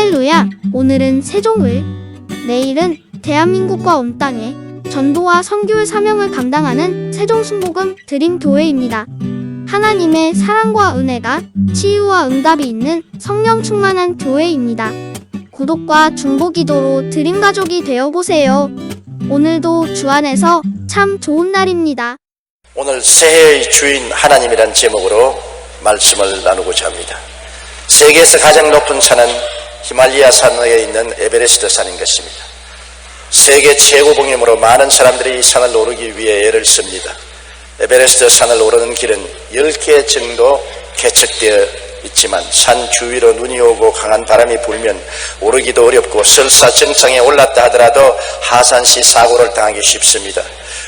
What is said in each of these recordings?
할렐루야! 오늘은 세종을, 내일은 대한민국과 온 땅에 전도와 선교의 사명을 감당하는 세종순복음 드림교회입니다. 하나님의 사랑과 은혜가 치유와 응답이 있는 성령 충만한 교회입니다. 구독과 중보기도로 드림가족이 되어보세요. 오늘도 주 안에서 참 좋은 날입니다. 오늘 새해의 주인 하나님이란 제목으로 말씀을 나누고자 합니다. 세계에서 가장 높은 산은 히말라야 산에 있는 에베레스트 산인 것입니다. 세계 최고봉이므로 많은 사람들이 이 산을 오르기 위해 애를 씁니다. 에베레스트 산을 오르는 길은 10개 정도 개척되어 있지만 산 주위로 눈이 오고 강한 바람이 불면 오르기도 어렵고 설사 정상에 올랐다 하더라도 하산 시 사고를 당하기 쉽습니다.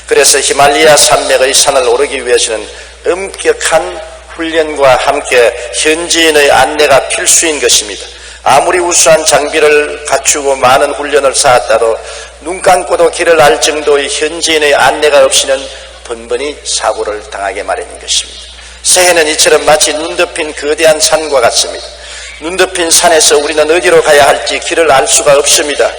그래서 히말라야 산맥의 산을 오르기 위해서는 엄격한 훈련과 함께 현지인의 안내가 필수인 것입니다. 아무리 우수한 장비를 갖추고 많은 훈련을 쌓았다도 눈 감고도 길을 알 정도의 현지인의 안내가 없이는 번번이 사고를 당하게 마련인 것입니다. 새해는 이처럼 마치 눈 덮인 거대한 산과 같습니다. 눈 덮인 산에서 우리는 어디로 가야 할지 길을 알 수가 없습니다.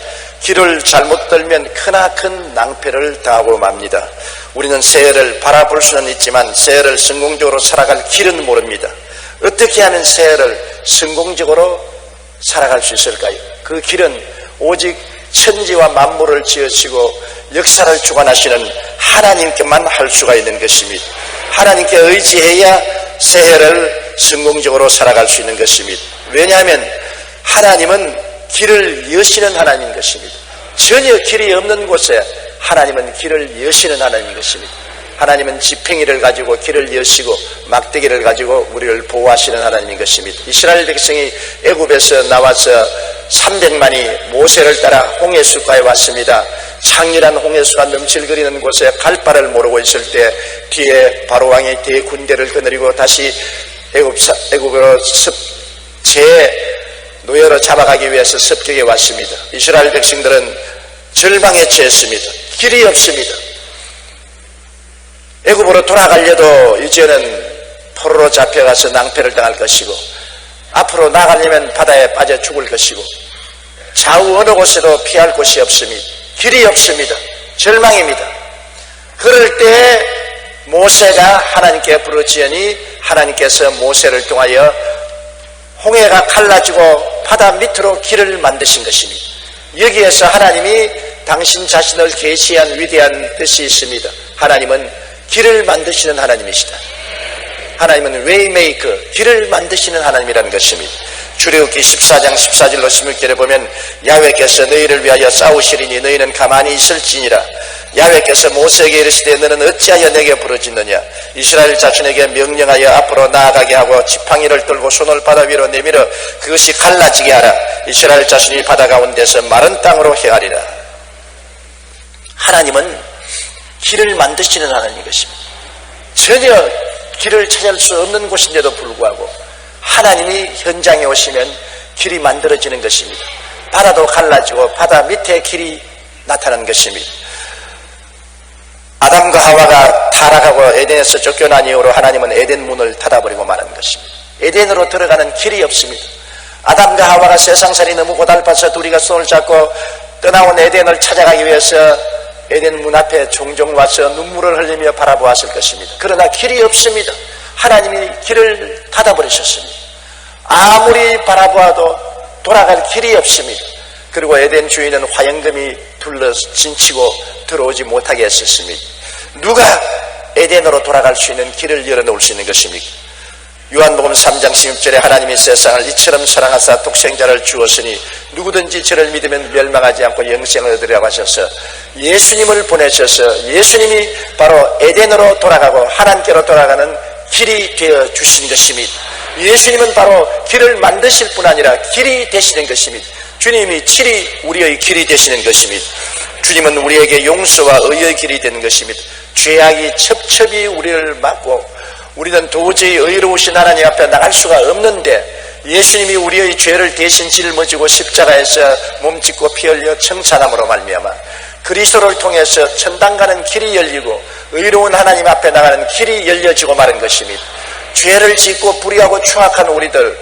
길을 잘못 들면 크나큰 낭패를 당하고 맙니다. 우리는 새해를 바라볼 수는 있지만 새해를 성공적으로 살아갈 길은 모릅니다. 어떻게 하면 새해를 성공적으로 살아갈 수 있을까요? 그 길은 오직 천지와 만물을 지으시고 역사를 주관하시는 하나님께만 할 수가 있는 것입니다. 하나님께 의지해야 새해를 성공적으로 살아갈 수 있는 것입니다. 왜냐하면 하나님은 길을 여시는 하나님인 것입니다. 전혀 길이 없는 곳에 하나님은 길을 여시는 하나님인 것입니다. 하나님은 지팡이를 가지고 길을 여시고 막대기를 가지고 우리를 보호하시는 하나님인 것입니다. 이스라엘 백성이 애굽에서 나와서 300만이 모세를 따라 홍해수가에 왔습니다. 창렬한 홍해수가 넘실거리는 곳에 갈 바를 모르고 있을 때 뒤에 바로왕이 대군대를 거느리고 다시 애굽으로 노예로 잡아가기 위해서 습격에 왔습니다. 이스라엘 백성들은 절망에 처했습니다. 길이 없습니다. 애굽으로 돌아가려도 이제는 포로로 잡혀가서 낭패를 당할 것이고 앞으로 나가려면 바다에 빠져 죽을 것이고 좌우 어느 곳에도 피할 곳이 없습니다. 길이 없습니다. 절망입니다. 그럴 때 모세가 하나님께 부르짖으니 하나님께서 모세를 통하여 홍해가 갈라지고 바다 밑으로 길을 만드신 것입니다. 여기에서 하나님이 당신 자신을 계시한 위대한 뜻이 있습니다. 하나님은 길을 만드시는 하나님이시다. 하나님은 웨이메이커, 길을 만드시는 하나님이라는 것입니다. 출애굽기 14장 14절로 16절에 보면 야훼께서 너희를 위하여 싸우시리니 너희는 가만히 있을지니라. 야훼께서 모세에게 이르시되 너는 어찌하여 내게 부르짖느냐. 이스라엘 자손에게 명령하여 앞으로 나아가게 하고 지팡이를 들고 손을 바다 위로 내밀어 그것이 갈라지게 하라. 이스라엘 자손이 바다 가운데서 마른 땅으로 행하리라. 하나님은 길을 만드시는 하나님인 것입니다. 전혀 길을 찾을 수 없는 곳인데도 불구하고 하나님이 현장에 오시면 길이 만들어지는 것입니다. 바다도 갈라지고 바다 밑에 길이 나타나는 것입니다. 아담과 하와가 타락하고 에덴에서 쫓겨난 이후로 하나님은 에덴 문을 닫아버리고 말하는 것입니다. 에덴으로 들어가는 길이 없습니다. 아담과 하와가 세상살이 너무 고달파서 둘이가 손을 잡고 떠나온 에덴을 찾아가기 위해서 에덴 문 앞에 종종 와서 눈물을 흘리며 바라보았을 것입니다. 그러나 길이 없습니다. 하나님이 길을 닫아버리셨습니다. 아무리 바라보아도 돌아갈 길이 없습니다. 그리고 에덴 주인은 화영금이 둘러 진치고 들어오지 못하게 했었습니다. 누가 에덴으로 돌아갈 수 있는 길을 열어놓을 수 있는 것입니까? 요한복음 3장 16절에 하나님이 세상을 이처럼 사랑하사 독생자를 주었으니 누구든지 저를 믿으면 멸망하지 않고 영생을 얻으리라고 하셔서 예수님을 보내셔서 예수님이 바로 에덴으로 돌아가고 하나님께로 돌아가는 길이 되어 주신 것입니다. 예수님은 바로 길을 만드실 뿐 아니라 길이 되시는 것입니다. 주님이 우리의 길이 되시는 것입니다. 주님은 우리에게 용서와 의의 길이 되는 것입니다. 죄악이 첩첩이 우리를 막고 우리는 도저히 의로우신 하나님 앞에 나갈 수가 없는데 예수님이 우리의 죄를 대신 짊어지고 십자가에서 몸짓고 피 흘려 청산함으로 말미암아 그리스도를 통해서 천당 가는 길이 열리고 의로운 하나님 앞에 나가는 길이 열려지고 마는 것입니다. 죄를 짓고 불의하고 추악한 우리들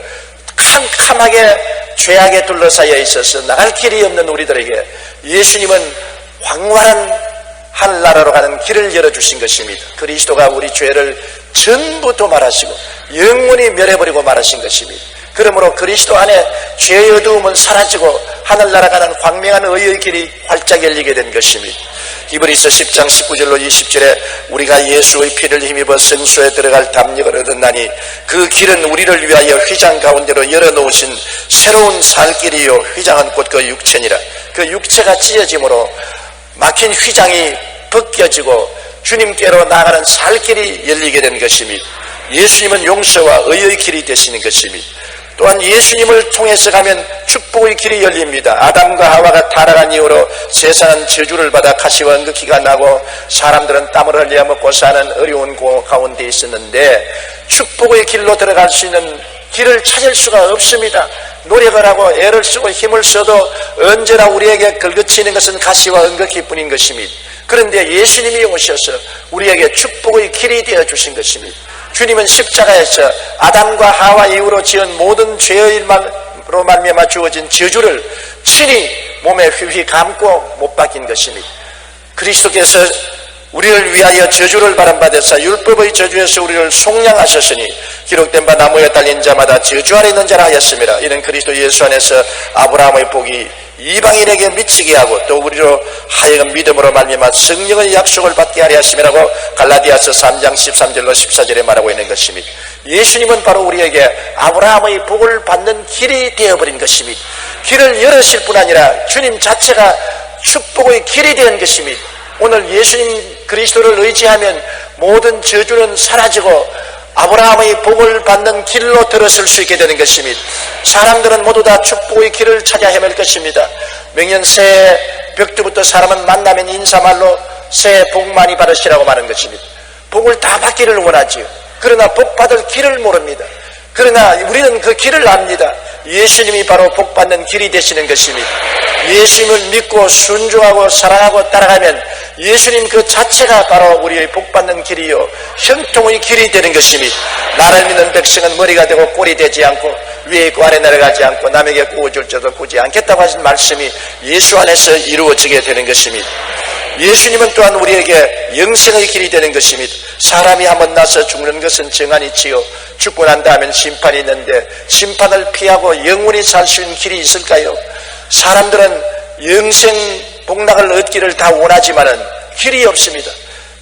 캄캄하게 죄악에 둘러싸여 있어서 나갈 길이 없는 우리들에게 예수님은 광활한 하늘나라로 가는 길을 열어주신 것입니다. 그리스도가 우리 죄를 전부 도말하시고 영원히 멸해버리고 말하신 것입니다. 그러므로 그리스도 안에 죄의 어두움은 사라지고 하늘나라 가는 광명한 의의 길이 활짝 열리게 된 것입니다. 히브리서 10장 19절로 20절에 우리가 예수의 피를 힘입어 성소에 들어갈 담력을 얻었나니 그 길은 우리를 위하여 휘장 가운데로 열어놓으신 새로운 살 길이요 휘장은 곧 그 육체니라. 그 육체가 찢어짐으로 막힌 휘장이 벗겨지고 주님께로 나아가는 살 길이 열리게 된 것입니다. 예수님은 용서와 의의 길이 되시는 것입니다. 또한 예수님을 통해서 가면 축복의 길이 열립니다. 아담과 하와가 타락한 이후로 세상은 저주를 받아 가시와 응급기가 나고 사람들은 땀을 흘려 먹고 사는 어려운 가운데 있었는데 축복의 길로 들어갈 수 있는 길을 찾을 수가 없습니다. 노력을 하고 애를 쓰고 힘을 써도 언제나 우리에게 걸거치는 것은 가시와 응급기뿐인 것입니다. 그런데 예수님이 오셔서 우리에게 축복의 길이 되어주신 것입니다. 주님은 십자가에서 아담과 하와 이후로 지은 모든 죄의 말로 말미암아 주어진 저주를 친히 몸에 휘휘 감고 못 박힌 것입니다. 그리스도께서 우리를 위하여 저주를 바람받으사 율법의 저주에서 우리를 속량하셨으니 기록된 바 나무에 달린 자마다 저주 아래 있는 자라 하였습니다. 이는 그리스도 예수 안에서 아브라함의 복이 이방인에게 미치게 하고 또 우리로 하여금 믿음으로 말미암아 성령의 약속을 받게 하려 하심이라고 갈라디아서 3장 13절로 14절에 말하고 있는 것입니다. 예수님은 바로 우리에게 아브라함의 복을 받는 길이 되어버린 것입니다. 길을 열으실 뿐 아니라 주님 자체가 축복의 길이 된 것입니다. 오늘 예수님 그리스도를 의지하면 모든 저주는 사라지고 아브라함의 복을 받는 길로 들어설 수 있게 되는 것입니다. 사람들은 모두 다 축복의 길을 찾아 헤맬 것입니다. 명년 새해 벽두부터 사람은 만나면 인사말로 새해 복 많이 받으시라고 말하는 것입니다. 복을 다 받기를 원하지요. 그러나 복 받을 길을 모릅니다. 그러나 우리는 그 길을 압니다. 예수님이 바로 복 받는 길이 되시는 것입니다. 예수님을 믿고 순종하고 사랑하고 따라가면 예수님 그 자체가 바로 우리의 복 받는 길이요 형통의 길이 되는 것입니다. 나를 믿는 백성은 머리가 되고 꼴이 되지 않고 위에 있고 아래 내려가지 않고 남에게 구워줄 자도 구지 않겠다고 하신 말씀이 예수 안에서 이루어지게 되는 것입니다. 예수님은 또한 우리에게 영생의 길이 되는 것입니다. 사람이 한번 나서 죽는 것은 정한이지요. 죽고 난 다음엔 심판이 있는데 심판을 피하고 영원히 살 수 있는 길이 있을까요? 사람들은 영생 복락을 얻기를 다 원하지만은 길이 없습니다.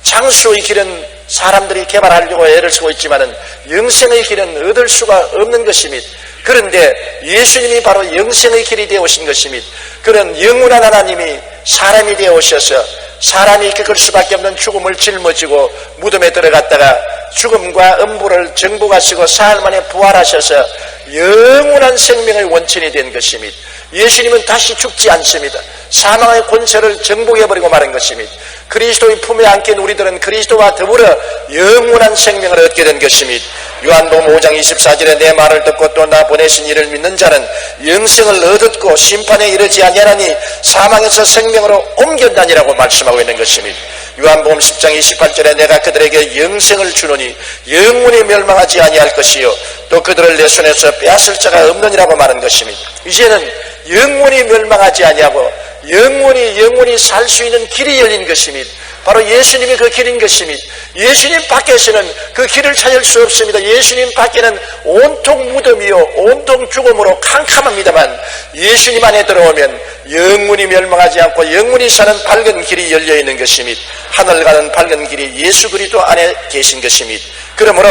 장수의 길은 사람들이 개발하려고 애를 쓰고 있지만은 영생의 길은 얻을 수가 없는 것입니다. 그런데 예수님이 바로 영생의 길이 되어 오신 것입니다. 그런 영원한 하나님이 사람이 되어 오셔서 사람이 겪을 수밖에 없는 죽음을 짊어지고 무덤에 들어갔다가 죽음과 음부를 정복하시고 사흘 만에 부활하셔서 영원한 생명의 원천이 된 것입니다. 예수님은 다시 죽지 않습니다. 사망의 권세를 정복해버리고 마는 것입니다. 그리스도의 품에 안긴 우리들은 그리스도와 더불어 영원한 생명을 얻게 된 것입니다. 요한복음 5장 24절에 내 말을 듣고 또 나 보내신 이를 믿는 자는 영생을 얻었고 심판에 이르지 아니하나니 사망에서 생명으로 옮겼다니라고 말씀하고 있는 것입니다. 요한복음 10장 28절에 내가 그들에게 영생을 주노니 영원히 멸망하지 아니할 것이요 또 그들을 내 손에서 빼앗을 자가 없느니라고 말한 것입니다. 이제는 영원히 멸망하지 아니하고 영원히 살 수 있는 길이 열린 것입니다. 바로 예수님이 그 길인 것입니다. 예수님 밖에서는 그 길을 찾을 수 없습니다. 예수님 밖에는 온통 무덤이요 온통 죽음으로 캄캄합니다만 예수님 안에 들어오면 영원히 멸망하지 않고 영원히 사는 밝은 길이 열려 있는 것입니다. 하늘 가는 밝은 길이 예수 그리스도 안에 계신 것입니다. 그러므로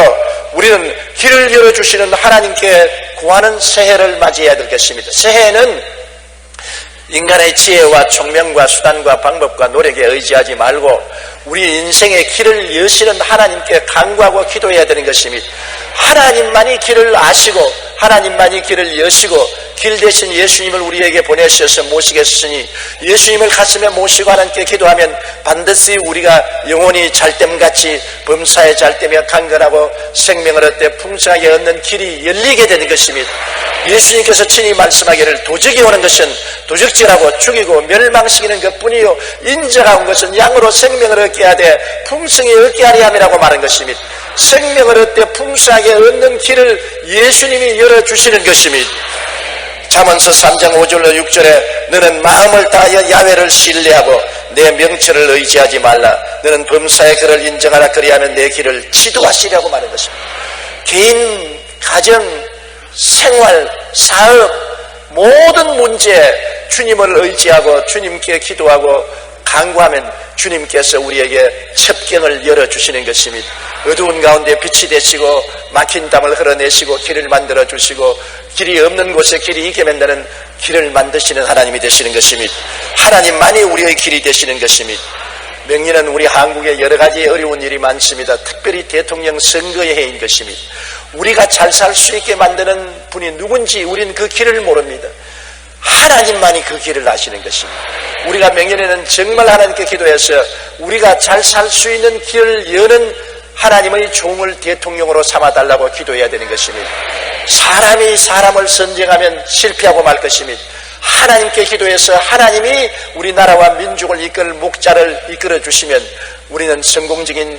우리는 길을 열어주시는 하나님께 구하는 새해를 맞이해야 될 것입니다. 새해는 인간의 지혜와 총명과 수단과 방법과 노력에 의지하지 말고 우리 인생의 길을 여시는 하나님께 간구하고 기도해야 되는 것입니다. 하나님만이 길을 아시고 하나님만이 길을 여시고 길 대신 예수님을 우리에게 보내셔서 모시겠으니 예수님을 가슴에 모시고 하나님께 기도하면 반드시 우리가 영원히 잘됨같이 범사에 잘되며 강건하고 생명을 얻되 풍성하게 얻는 길이 열리게 되는 것입니다. 예수님께서 친히 말씀하기를 도적이 오는 것은 도적질하고 죽이고 멸망시키는 것뿐이요 인자가 온 것은 양으로 생명을 얻게 하되 풍성히 얻게 하려 함이라고 말한 것입니다. 생명을 얻되 풍성하게 얻는 길을 예수님이 열어주시는 것입니다. 잠언서 3장 5절로 6절에 너는 마음을 다하여 야훼를 신뢰하고 내 명철을 의지하지 말라. 너는 범사의 그를 인정하라. 그리하면 내 길을 지도하시라고 말하는 것입니다. 개인, 가정, 생활, 사업 모든 문제에 주님을 의지하고 주님께 기도하고 간구하면 주님께서 우리에게 첩경을 열어주시는 것입니다. 어두운 가운데 빛이 되시고 막힌 담을 흘러내시고 길을 만들어주시고 길이 없는 곳에 길이 있게 만드는 길을 만드시는 하나님이 되시는 것입니다. 하나님만이 우리의 길이 되시는 것입니다. 명리는 우리 한국에 여러 가지 어려운 일이 많습니다. 특별히 대통령 선거의 해인 것입니다. 우리가 잘 살 수 있게 만드는 분이 누군지 우리는 그 길을 모릅니다. 하나님만이 그 길을 아시는 것입니다. 우리가 명예에는 정말 하나님께 기도해서 우리가 잘 살 수 있는 길을 여는 하나님의 종을 대통령으로 삼아달라고 기도해야 되는 것입니다. 사람이 사람을 선정하면 실패하고 말 것입니다. 하나님께 기도해서 하나님이 우리나라와 민족을 이끌 목자를 이끌어 주시면 우리는 성공적인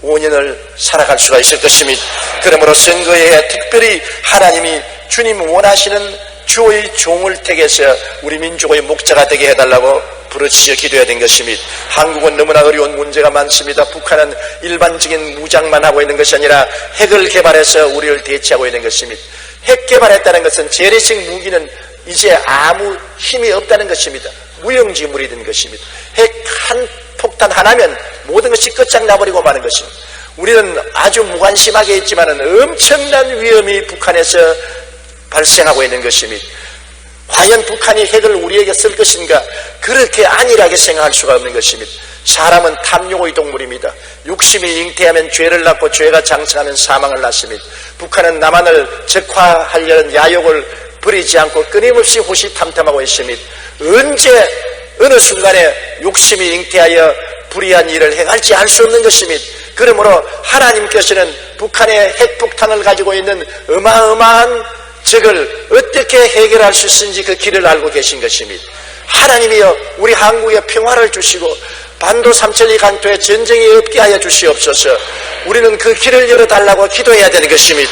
5년을 살아갈 수가 있을 것입니다. 그러므로 선거에 특별히 하나님이 주님 원하시는 주의 종을 택해서 우리 민족의 목자가 되게 해달라고 부르짖어 기도해야 된 것입니다. 한국은 너무나 어려운 문제가 많습니다. 북한은 일반적인 무장만 하고 있는 것이 아니라 핵을 개발해서 우리를 대체하고 있는 것입니다. 핵 개발했다는 것은 재래식 무기는 이제 아무 힘이 없다는 것입니다. 무용지물이 된 것입니다. 핵 한 폭탄 하나면 모든 것이 끝장나버리고 마는 것입니다. 우리는 아주 무관심하게 있지만 엄청난 위험이 북한에서 발생하고 있는 것입니다. 과연 북한이 핵을 우리에게 쓸 것인가? 그렇게 안일하게 생각할 수가 없는 것입니다. 사람은 탐욕의 동물입니다. 욕심이 잉태하면 죄를 낳고 죄가 장성하면 사망을 낳습니다. 북한은 남한을 적화하려는 야욕을 버리지 않고 끊임없이 호시탐탐하고 있습니다. 언제 어느 순간에 욕심이 잉태하여 불의한 일을 행할지 알 수 없는 것입니다. 그러므로 하나님께서는 북한의 핵폭탄을 가지고 있는 어마어마한 적을 어떻게 해결할 수 있는지 그 길을 알고 계신 것입니다. 하나님이여 우리 한국에 평화를 주시고 반도 삼천리 간토에 전쟁이 없게 하여 주시옵소서. 우리는 그 길을 열어달라고 기도해야 되는 것입니다.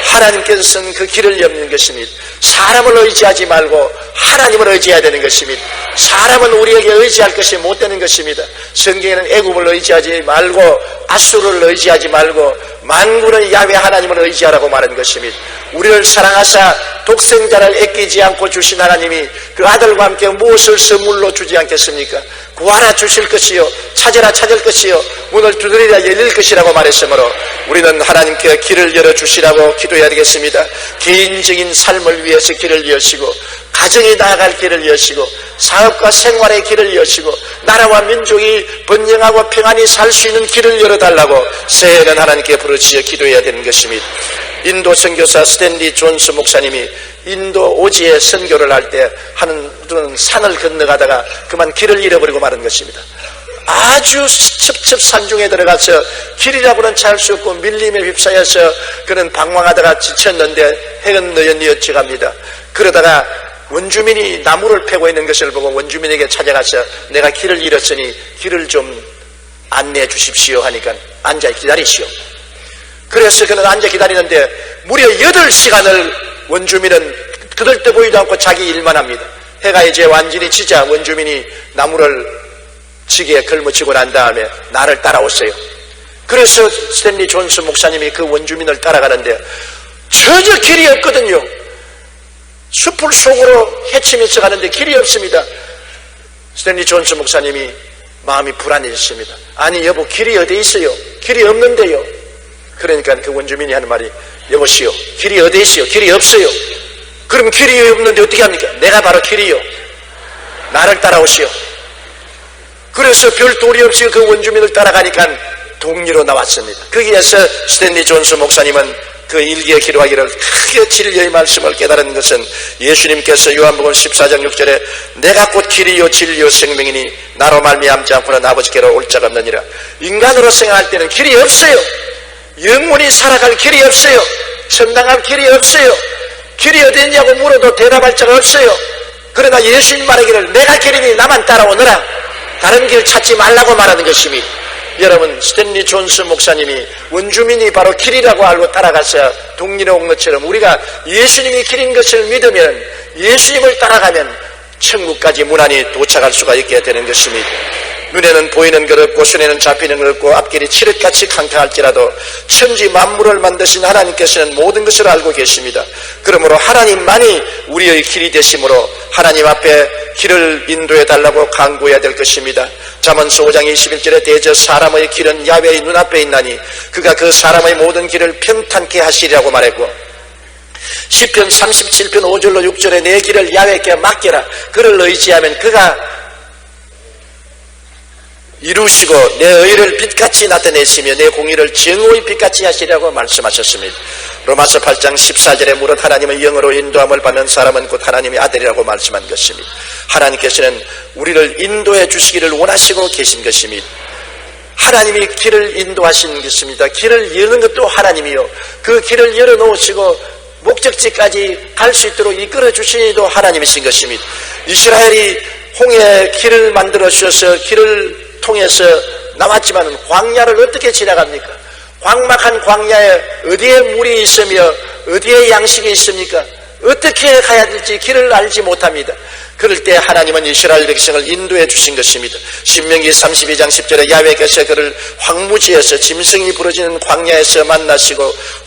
하나님께서는 그 길을 여는 것입니다. 사람을 의지하지 말고 하나님을 의지해야 되는 것입니다. 사람은 우리에게 의지할 것이 못 되는 것입니다. 성경에는 애굽을 의지하지 말고 아수르를 의지하지 말고 만군의 야훼 하나님을 의지하라고 말한 것입니다. 우리를 사랑하사 독생자를 아끼지 않고 주신 하나님이 그 아들과 함께 무엇을 선물로 주지 않겠습니까? 구하라 주실 것이요 찾으라 찾을 것이요 문을 두드리라 열릴 것이라고 말했으므로 우리는 하나님께 길을 열어주시라고 기도해야 되겠습니다. 개인적인 삶을 위해서 길을 여시고 가정이 나아갈 길을 여시고 사업과 생활의 길을 여시고 나라와 민족이 번영하고 평안히 살 수 있는 길을 열어달라고 새해에는 하나님께 부르짖어 기도해야 되는 것입니다. 인도 선교사 스탠리 존스 목사님이 인도 오지에 선교를 할 때 하는 산을 건너가다가 그만 길을 잃어버리고 마는 것입니다. 아주 첩첩산중에 들어가서 길이라고는 잘 수 없고 밀림에 휩싸여서 그는 방황하다가 지쳤는데 해는 너연이었지 갑니다. 그러다가 원주민이 나무를 패고 있는 것을 보고 원주민에게 찾아가서 내가 길을 잃었으니 길을 좀 안내해 주십시오 하니까 앉아 기다리시오. 그래서 그는 앉아 기다리는데 무려 8시간을 원주민은 그들도 보이도 않고 자기 일만 합니다. 해가 이제 완전히 지자 원주민이 나무를 지게에 걸머치고 난 다음에 나를 따라오세요. 그래서 스탠리 존스 목사님이 그 원주민을 따라가는데 전혀 길이 없거든요. 숲을 속으로 헤치면서 가는데 길이 없습니다. 스탠리 존스 목사님이 마음이 불안해졌습니다. 아니 여보 길이 어디 있어요? 길이 없는데요. 그러니까 그 원주민이 하는 말이 여보시오 길이 어디 있어요? 길이 없어요. 그럼 길이 없는데 어떻게 합니까? 내가 바로 길이요. 나를 따라오시오. 그래서 별 도리 없이 그 원주민을 따라가니까 동리로 나왔습니다. 거기에서 스탠리 존스 목사님은 그 일기에 기록하기를 크게 진리의 말씀을 깨달은 것은 예수님께서 요한복음 14장 6절에 내가 곧 길이요 진리요 생명이니 나로 말미암지 않고는 아버지께로 올 자가 없느니라. 인간으로 생각할 때는 길이 없어요. 영원히 살아갈 길이 없어요. 천당할 길이 없어요. 길이 어디 있냐고 물어도 대답할 자가 없어요. 그러나 예수님 말하기를 내가 길이니 나만 따라오너라. 다른 길 찾지 말라고 말하는 것입니다. 여러분 스탠리 존스 목사님이 원주민이 바로 길이라고 알고 따라가서 동리로 온 것처럼 우리가 예수님이 길인 것을 믿으면 예수님을 따라가면 천국까지 무난히 도착할 수가 있게 되는 것입니다. 눈에는 보이는 것 없고 손에는 잡히는 것 없고 앞길이 칠흑같이 캄캄할지라도 천지 만물을 만드신 하나님께서는 모든 것을 알고 계십니다. 그러므로 하나님만이 우리의 길이 되심으로 하나님 앞에 길을 인도해 달라고 간구해야 될 것입니다. 잠언서 5장 21절에 대저 사람의 길은 야훼의 눈앞에 있나니 그가 그 사람의 모든 길을 평탄케 하시리라고 말했고, 시편 37편 5절로 6절에 내 길을 야훼께 맡겨라. 그를 의지하면 그가 이루시고 내 의를 빛같이 나타내시며 내 공의를 정오의 빛같이 하시라고 말씀하셨습니다. 로마서 8장 14절에 무릇 하나님의 영으로 인도함을 받는 사람은 곧 하나님의 아들이라고 말씀한 것입니다. 하나님께서는 우리를 인도해 주시기를 원하시고 계신 것입니다. 하나님이 길을 인도하시는 것입니다. 길을 여는 것도 하나님이요, 그 길을 열어놓으시고 목적지까지 갈 수 있도록 이끌어 주시니도 하나님이신 것입니다. 이스라엘이 홍해 길을 만들어 주셔서 길을 통해서 나왔지만 광야를 어떻게 지나갑니까? 광막한 광야에 어디에 물이 있으며 어디에 양식이 있습니까? 어떻게 가야 될지 길을 알지 못합니다. 그럴 때 하나님은 이스라엘 백성을 인도해 주신 것입니다. 신명기 32장 10절에 야훼께서 그를 황무지에서 짐승이 부러지는 광야에서 만나시고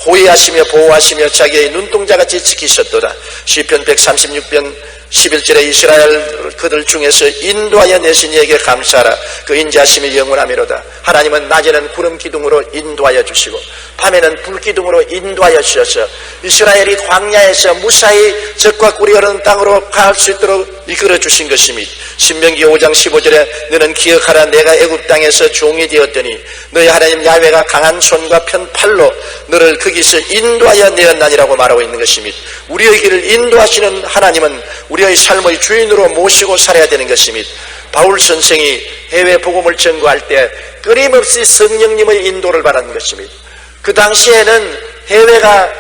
호위하시며 보호하시며 자기의 눈동자같이 지키셨도다. 시편 136편 11절에 이스라엘 그들 중에서 인도하여 내신 이에게 감사하라. 그 인자하심이 영원하미로다. 하나님은 낮에는 구름 기둥으로 인도하여 주시고 밤에는 불 기둥으로 인도하여 주셔서 이스라엘이 광야에서 무사히 적과 꿀이 흐르는 땅으로 갈 수 있도록 이끌어 주신 것입니다. 신명기 5장 15절에 너는 기억하라. 내가 애굽 땅에서 종이 되었더니 너희 하나님 야훼가 강한 손과 편 팔로 너를 거기서 인도하여 내었나니라고 말하고 있는 것입니다. 우리의 길을 인도하시는 하나님은 우리의 삶의 주인으로 모시고 살아야 되는 것입니다. 바울 선생이 해외 복음을 전거할 때 끊임없이 성령님의 인도를 받았는 것입니다. 그 당시에는 해외가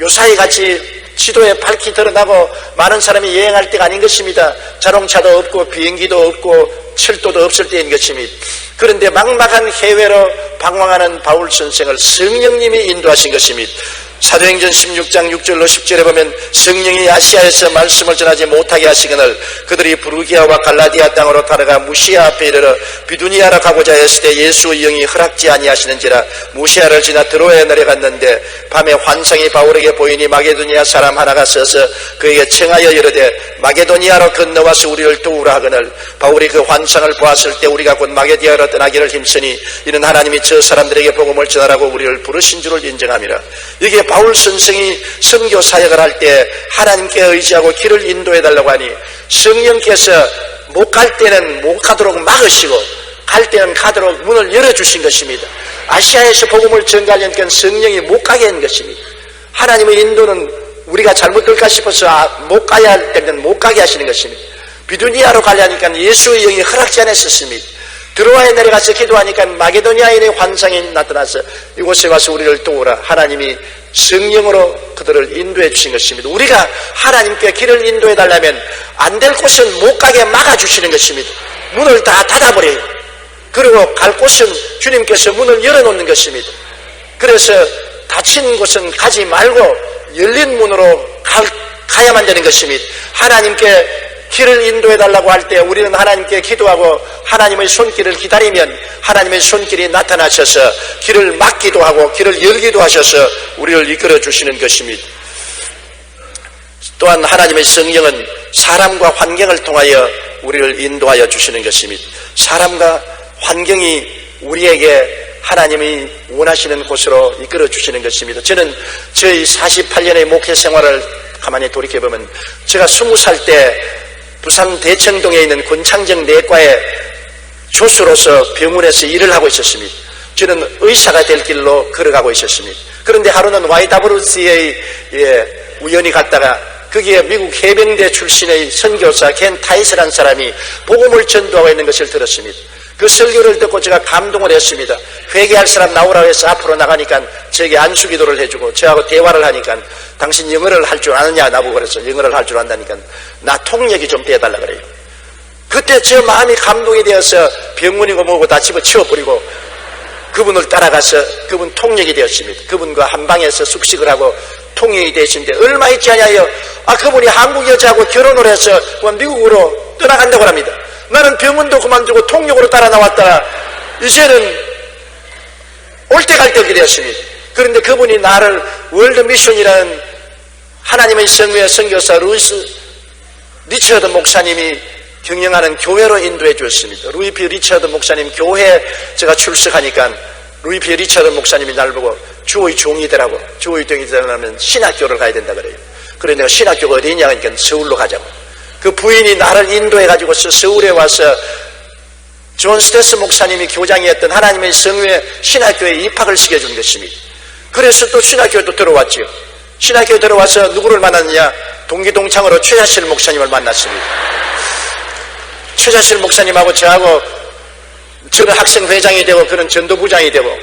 요사이 같이 지도에 밝히 드러나고 많은 사람이 여행할 때가 아닌 것입니다. 자동차도 없고 비행기도 없고 철도도 없을 때인 것입니다. 그런데 막막한 해외로 방황하는 바울 선생을 성령님이 인도하신 것입니다. 사도행전 16장 6절로 10절에 보면 성령이 아시아에서 말씀을 전하지 못하게 하시거늘 그들이 부르기아와 갈라디아 땅으로 따라가 무시아 앞에 이르러 비두니아로 가고자 했을 때 예수의 영이 허락지 아니하시는지라 무시아를 지나 드로아에 내려갔는데 밤에 환상이 바울에게 보이니 마게도니아 사람 하나가 서서 그에게 청하여 이르되 마게도니아로 건너와서 우리를 도우라 하거늘 바울이 그 환상을 보았을 때 우리가 곧 마게도니아로 떠나기를 힘쓰니 이는 하나님이 저 사람들에게 복음을 전하라고 우리를 부르신 줄을 인정함이라. 이게 바울 선생이 선교 사역을 할 때 하나님께 의지하고 길을 인도해 달라고 하니 성령께서 못 갈 때는 못 가도록 막으시고 갈 때는 가도록 문을 열어주신 것입니다. 아시아에서 복음을 전가하려니까 성령이 못 가게 한 것입니다. 하나님의 인도는 우리가 잘못될까 싶어서 못 가야 할 때는 못 가게 하시는 것입니다. 비두니아로 가려니까 예수의 영이 허락지 않았습니다. 드로아에 내려가서 기도하니까 마게도니아인의 환상이 나타나서 이곳에 와서 우리를 도우라. 하나님이 성령으로 그들을 인도해 주신 것입니다. 우리가 하나님께 길을 인도해 달라면 안 될 곳은 못 가게 막아주시는 것입니다. 문을 다 닫아버려요. 그리고 갈 곳은 주님께서 문을 열어놓는 것입니다. 그래서 닫힌 곳은 가지 말고 열린 문으로 가야만 되는 것입니다. 하나님께 길을 인도해 달라고 할 때 우리는 하나님께 기도하고 하나님의 손길을 기다리면 하나님의 손길이 나타나셔서 길을 막기도 하고 길을 열기도 하셔서 우리를 이끌어 주시는 것입니다. 또한 하나님의 성령은 사람과 환경을 통하여 우리를 인도하여 주시는 것입니다. 사람과 환경이 우리에게 하나님이 원하시는 곳으로 이끌어 주시는 것입니다. 저는 저희 48년의 목회 생활을 가만히 돌이켜보면 제가 20살 때 부산 대청동에 있는 권창정 내과의 교수로서 병원에서 일을 하고 있었습니다. 저는 의사가 될 길로 걸어가고 있었습니다. 그런데 하루는 YWCA에 우연히 갔다가 거기에 미국 해병대 출신의 선교사 켄 타이스라는 사람이 복음을 전도하고 있는 것을 들었습니다. 그 설교를 듣고 제가 감동을 했습니다. 회개할 사람 나오라고 해서 앞으로 나가니까 저에게 안수기도를 해주고 저하고 대화를 하니까 당신 영어를 할 줄 아느냐 나보고 그래서 영어를 할 줄 안다니까 나 통역이 좀 돼달라 그래요. 그때 제 마음이 감동이 되어서 병문이고 뭐고 다 집어치워버리고 그분을 따라가서 그분 통역이 되었습니다. 그분과 한 방에서 숙식을 하고 통역이 되신데 얼마 있지 않냐요 그분이 한국 여자하고 결혼을 해서 미국으로 떠나간다고 합니다. 나는 병원도 그만두고 통역으로 따라 나왔다가 이제는 올 때 갈 때 오게 되었습니다. 그런데 그분이 나를 월드 미션이라는 하나님의 성교회 선교사 루이스 리처드 목사님이 경영하는 교회로 인도해 주었습니다. 루이 피 리처드 목사님 교회에 제가 출석하니까 루이 피 리처드 목사님이 나를 보고 주의 종이 되라고, 주의 종이 되려면 신학교를 가야 된다 그래요. 그래서 내가 신학교가 어디 있냐 하니까 서울로 가자고. 그 부인이 나를 인도해 가지고서 서울에 와서 존 스테스 목사님이 교장이었던 하나님의 성교회 신학교에 입학을 시켜준 것입니다. 그래서 또 신학교에 또 들어왔죠. 신학교에 들어와서 누구를 만났느냐? 동기동창으로 최자실 목사님을 만났습니다. 최자실 목사님하고 저하고, 저는 학생회장이 되고 그는 전도부장이 되고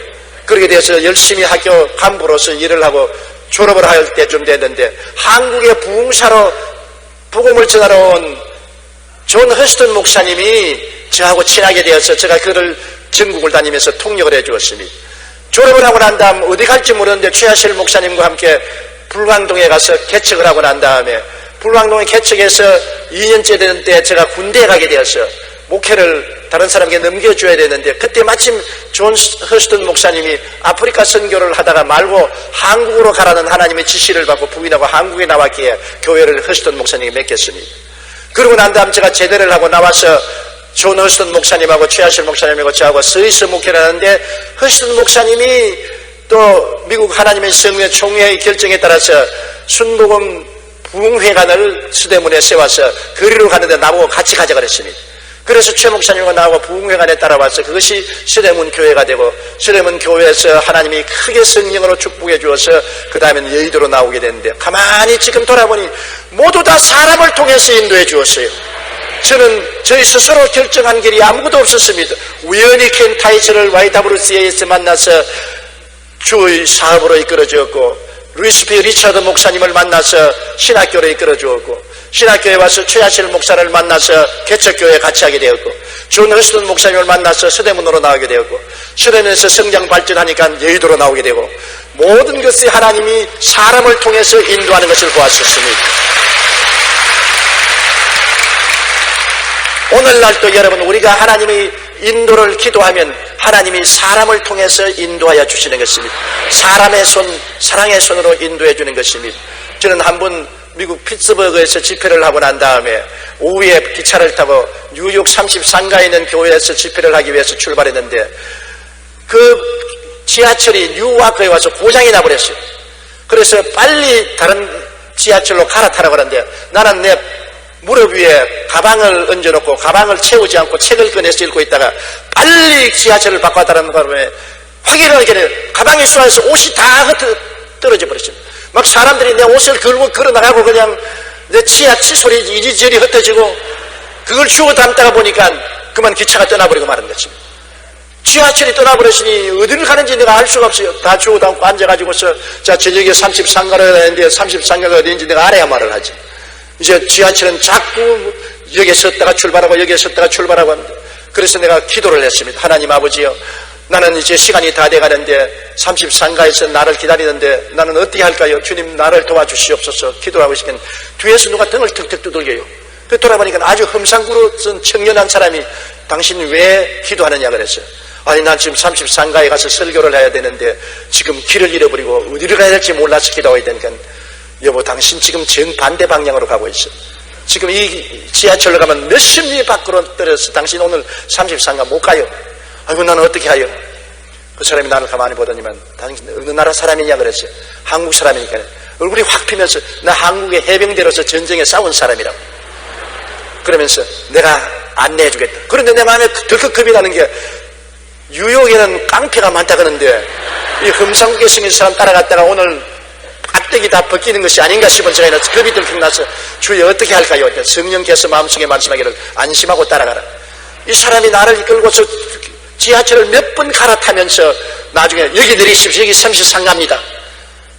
그렇게 돼서 열심히 학교 간부로서 일을 하고 졸업을 할 때쯤 됐는데, 한국의 부흥사로 복음을 전하러 온 존 허스턴 목사님이 저하고 친하게 되어서 제가 그를 전국을 다니면서 통역을 해 주었습니다. 졸업을 하고 난 다음 어디 갈지 모르는데 최하실 목사님과 함께 불광동에 가서 개척을 하고 난 다음에, 불광동에 개척해서 2년째 되는 때 제가 군대에 가게 되어서 목회를 다른 사람에게 넘겨줘야 되는데, 그때 마침 존 허스턴 목사님이 아프리카 선교를 하다가 말고 한국으로 가라는 하나님의 지시를 받고 부인하고 한국에 나왔기에 교회를 허스턴 목사님이 맺겠습니다. 그러고 난 다음 제가 제대를 하고 나와서 존 허스턴 목사님하고 최하실 목사님하고 저하고 스위스 목회를 하는데, 허스턴 목사님이 또 미국 하나님의 성교회 총회의 결정에 따라서 순복음 부흥회관을 수대문에 세워서 거리로 가는데 나보고 같이 가자 그랬습니다. 그래서 최 목사님과 나하고 부흥회관에 따라와서 그것이 수대문 교회가 되고, 수대문 교회에서 하나님이 크게 성령으로 축복해 주어서 그 다음에는 여의도로 나오게 됐는데, 가만히 지금 돌아보니 모두 다 사람을 통해서 인도해 주었어요. 저는 저희 스스로 결정한 길이 아무것도 없었습니다. 우연히 켄 타이처를 YWCA에서 만나서 주의 사업으로 이끌어 주었고, 루이스 피 리처드 목사님을 만나서 신학교로 이끌어 주었고, 신학교에 와서 최하실 목사를 만나서 개척교회에 같이 하게 되었고, 존 허스턴 목사님을 만나서 서대문으로 나오게 되었고, 서대문에서 성장 발전하니까 여의도로 나오게 되고, 모든 것이 하나님이 사람을 통해서 인도하는 것을 보았었습니다. 오늘날도 여러분, 우리가 하나님의 인도를 기도하면 하나님이 사람을 통해서 인도하여 주시는 것입니다. 사람의 손, 사랑의 손으로 인도해 주는 것입니다. 저는 한번 미국 피츠버그에서 집회를 하고 난 다음에 오후에 기차를 타고 뉴욕 33가에 있는 교회에서 집회를 하기 위해서 출발했는데, 그 지하철이 뉴와크에 와서 고장이 나버렸어요. 그래서 빨리 다른 지하철로 갈아타라고 하는데, 나는 내 무릎 위에 가방을 얹어놓고 가방을 채우지 않고 책을 꺼내서 읽고 있다가 빨리 지하철을 바꿔달라는 바람에 확인하게 가방이 쏘아서 옷이 다 떨어져 버렸습니다. 막 사람들이 내 옷을 걸고 걸어나가고 그냥 내 치아 칫솔이 이리저리 흩어지고, 그걸 주워 담다가 보니까 그만 기차가 떠나버리고 마는 것입니다. 지하철이 떠나버렸으니 어디를 가는지 내가 알 수가 없어요. 다 주워 담고 앉아가지고서, 자, 저녁에 33가로 했는데 33가가 어디인지 내가 알아야 말을 하지. 이제 지하철은 자꾸 여기에 섰다가 출발하고 여기에 섰다가 출발하고 합니다. 그래서 내가 기도를 했습니다. 하나님 아버지요, 나는 이제 시간이 다 돼가는데 33가에서 나를 기다리는데 나는 어떻게 할까요? 주님, 나를 도와주시옵소서. 기도하고 있으면 뒤에서 누가 등을 턱턱 두들겨요. 그 돌아보니까 아주 험상구로 쓴 청년한 사람이 당신 왜 기도하느냐 그랬어요. 아니, 난 지금 33가에 가서 설교를 해야 되는데 지금 길을 잃어버리고 어디를 가야 될지 몰라서 기도해야 되니까, 여보, 당신 지금 정반대 방향으로 가고 있어. 지금 이 지하철로 가면 몇십 리 밖으로 떨어져서 당신 오늘 33가 못 가요. 아이고, 나는 어떻게 하요? 그 사람이 나를 가만히 보더니만, 당신 어느 나라 사람이냐 그랬어요. 한국 사람이니까. 얼굴이 확 피면서, 나 한국의 해병대로서 전쟁에 싸운 사람이라고. 그러면서 내가 안내해 주겠다. 그런데 내 마음에 덜컥 겁이 나는 게, 뉴욕에는 깡패가 많다 그러는데 이 험상국에 생긴 사람 따라갔다가 오늘 깍대기 다 벗기는 것이 아닌가 싶은 생각이 나서 겁이 들컥 나서, 주여 어떻게 할까요? 성령께서 마음속에 말씀하기를 안심하고 따라가라. 이 사람이 나를 이끌고서 지하철을 몇 번 갈아타면서 나중에 여기 내리십시오. 여기 33가입니다.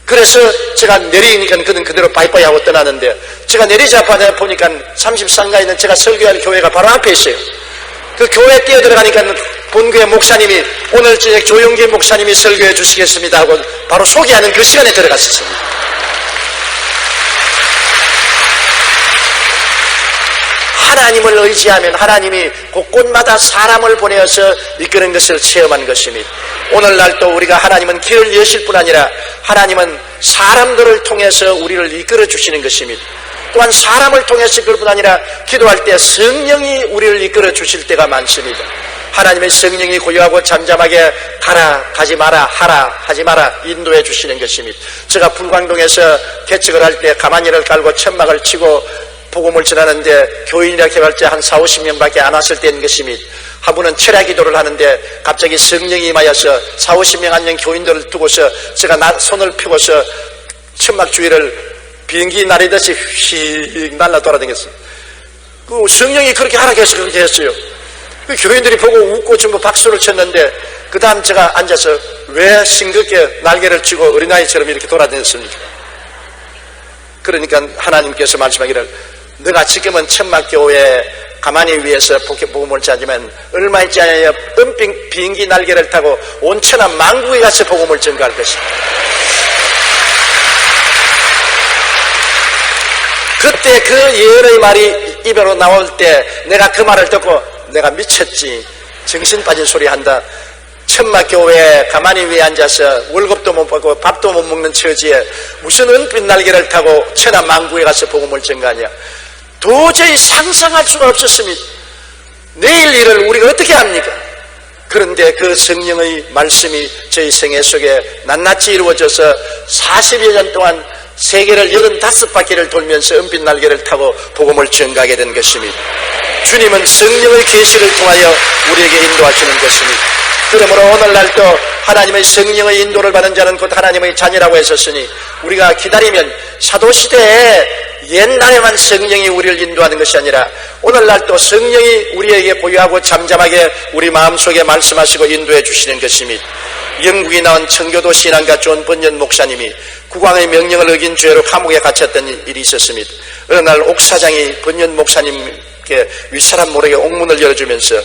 그래서 제가 내리니까 그는 그대로 빠이빠이 하고 떠나는데, 제가 내리자마자 보니까 33가에 있는 제가 설교할 교회가 바로 앞에 있어요. 그 교회에 뛰어들어가니까 본교회 목사님이, 오늘 저녁 조용기 목사님이 설교해 주시겠습니다 하고 바로 소개하는 그 시간에 들어갔었습니다. 하나님을 의지하면 하나님이 곳곳마다 사람을 보내어서 이끄는 것을 체험한 것입니다. 오늘날도 우리가 하나님은 길을 여실 뿐 아니라 하나님은 사람들을 통해서 우리를 이끌어 주시는 것입니다. 또한 사람을 통해서 이끌 뿐 아니라 기도할 때 성령이 우리를 이끌어 주실 때가 많습니다. 하나님의 성령이 고요하고 잠잠하게 가라, 가지 마라, 하라, 하지 마라 인도해 주시는 것입니다. 제가 불광동에서 개척을 할 때 가만히를 깔고 천막을 치고 복음을 전하는데 교인이라 개발 때 한 40-50명밖에 안 왔을 때인 것입니다. 한 분은 철야 기도를 하는데 갑자기 성령이 임하여서 40-50명 한 명 교인들을 두고서 제가 손을 펴고서 천막 주위를 비행기 날리듯이 휙 날라 돌아다녔어요. 그 성령이 그렇게 하락해서 그렇게 했어요. 그 교인들이 보고 웃고 전부 박수를 쳤는데 그 다음 제가 앉아서 왜 싱겁게 날개를 치고 어린아이처럼 이렇게 돌아다녔습니까? 그러니까 하나님께서 말씀하기를 너가 지금은 천막교회에 가만히 위에서 복음을 전하지만 얼마 있지 않아요 덤핑 비행기 날개를 타고 온 천하 만국에 가서 복음을 전가할 것이다. 그때 그 예언의 말이 입으로 나올 때 내가 그 말을 듣고 내가 미쳤지 정신 빠진 소리 한다. 천막교회에 가만히 위에 앉아서 월급도 못 받고 밥도 못 먹는 처지에 무슨 은빛 날개를 타고 천하 만국에 가서 복음을 전가하냐. 도저히 상상할 수가 없었습니다. 내일 일을 우리가 어떻게 합니까? 그런데 그 성령의 말씀이 저희 생애 속에 낱낱이 이루어져서 40여 년 동안 세계를 85바퀴를 돌면서 은빛 날개를 타고 복음을 전가하게 된 것입니다. 주님은 성령의 계시를 통하여 우리에게 인도하시는 것입니다. 그러므로 오늘날도 하나님의 성령의 인도를 받은 자는 곧 하나님의 자녀라고 했었으니 우리가 기다리면 사도시대에 옛날에만 성령이 우리를 인도하는 것이 아니라 오늘날도 성령이 우리에게 고요하고 잠잠하게 우리 마음속에 말씀하시고 인도해 주시는 것입니다. 영국에 나온 청교도 신앙가 존 번연 목사님이 국왕의 명령을 어긴 죄로 감옥에 갇혔던 일이 있었습니다. 어느 날 옥사장이 번연 목사님께 윗사람 모르게 옥문을 열어주면서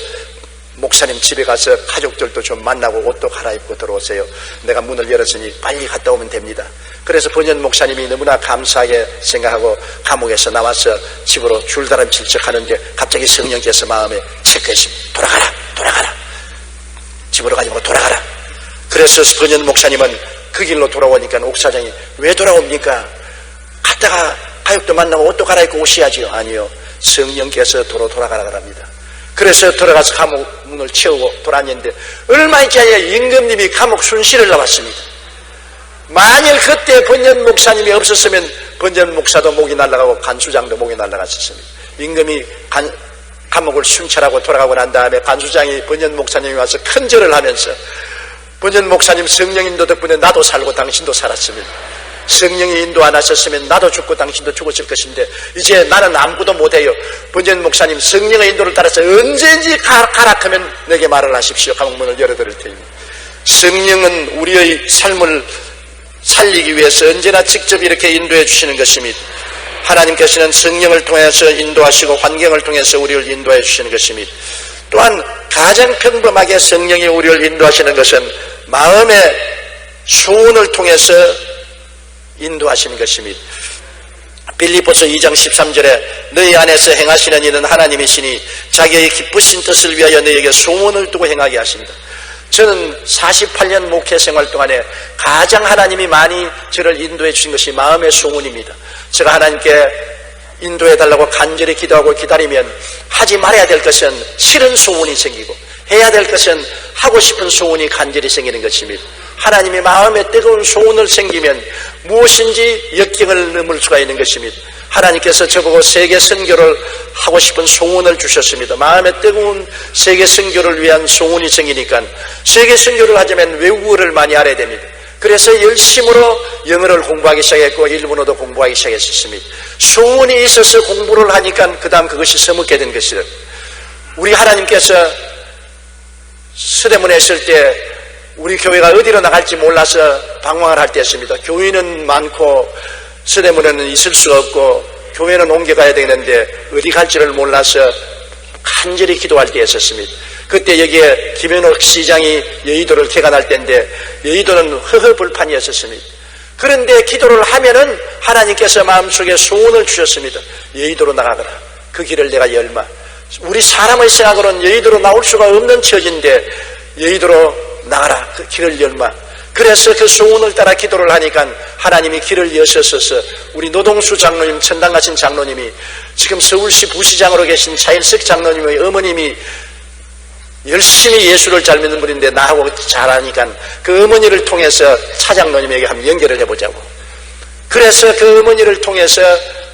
목사님 집에 가서 가족들도 좀 만나고 옷도 갈아입고 들어오세요. 내가 문을 열었으니 빨리 갔다 오면 됩니다. 그래서 번연 목사님이 너무나 감사하게 생각하고 감옥에서 나와서 집으로 줄다름질 척하는데 갑자기 성령께서 마음에 체크했습니다. 돌아가라. 집으로 가지 말고 돌아가라. 그래서 번연 목사님은 그 길로 돌아오니까 옥사장이 왜 돌아옵니까? 갔다가 가족도 만나고 옷도 갈아입고 오셔야지요. 아니요. 성령께서 도로 돌아가라 그럽니다. 그래서 들어가서 감옥 문을 채우고 돌아왔는데 얼마 있지 않냐 임금님이 감옥 순시를 나왔습니다. 만일 그때 번연 목사님이 없었으면 번연 목사도 목이 날아가고 간수장도 목이 날아갔었습니다. 임금이 감옥을 순찰하고 돌아가고 난 다음에 간수장이 번연 목사님이 와서 큰 절을 하면서 번연 목사님 성령 인도 덕분에 나도 살고 당신도 살았습니다. 성령이 인도 안 하셨으면 나도 죽고 당신도 죽었을 것인데 이제 나는 아무것도 못해요. 번연 목사님 성령의 인도를 따라서 언제든지 가라 하면 내게 말을 하십시오. 감옥문을 열어드릴 테니. 성령은 우리의 삶을 살리기 위해서 언제나 직접 이렇게 인도해 주시는 것입니다. 하나님께서는 성령을 통해서 인도하시고 환경을 통해서 우리를 인도해 주시는 것입니다. 또한 가장 평범하게 성령이 우리를 인도하시는 것은 마음의 소원을 통해서 인도하시는 것입니다. 빌립보서 2장 13절에 너희 안에서 행하시는 이는 하나님이시니 자기의 기쁘신 뜻을 위하여 너희에게 소원을 두고 행하게 하십니다. 저는 48년 목회 생활 동안에 가장 하나님이 많이 저를 인도해 주신 것이 마음의 소원입니다. 제가 하나님께 인도해 달라고 간절히 기도하고 기다리면 하지 말아야 될 것은 싫은 소원이 생기고 해야 될 것은 하고 싶은 소원이 간절히 생기는 것입니다. 하나님이 마음에 뜨거운 소원을 생기면 무엇인지 역경을 넘을 수가 있는 것입니다. 하나님께서 저보고 세계 선교를 하고 싶은 소원을 주셨습니다. 마음에 뜨거운 세계 선교를 위한 소원이 생기니까 세계 선교를 하자면 외국어를 많이 알아야 됩니다. 그래서 열심으로 영어를 공부하기 시작했고 일본어도 공부하기 시작했습니다. 소원이 있어서 공부를 하니까 그 다음 그것이 서먹게 된 것이죠. 우리 하나님께서 서대문에 있을 때 우리 교회가 어디로 나갈지 몰라서 방황을 할 때였습니다. 교인은 많고 서대문에는 있을 수가 없고 교회는 옮겨가야 되는데 어디 갈지를 몰라서 간절히 기도할 때였었습니다. 그때 여기에 김현옥 시장이 여의도를 개관할 때인데 여의도는 허허벌판이었었습니다. 그런데 기도를 하면은 하나님께서 마음속에 소원을 주셨습니다. 여의도로 나가거라. 그 길을 내가 열마. 우리 사람의 생각으로는 여의도로 나올 수가 없는 처지인데 여의도로 나가라. 그 길을 열마. 그래서 그 소원을 따라 기도를 하니까 하나님이 길을 여셨어서 우리 노동수 장로님, 천당 가신 장로님이 지금 서울시 부시장으로 계신 차일석 장로님의 어머님이 열심히 예수를 잘 믿는 분인데 나하고 잘하니까 그 어머니를 통해서 차장로님에게 한번 연결을 해보자고. 그래서 그 어머니를 통해서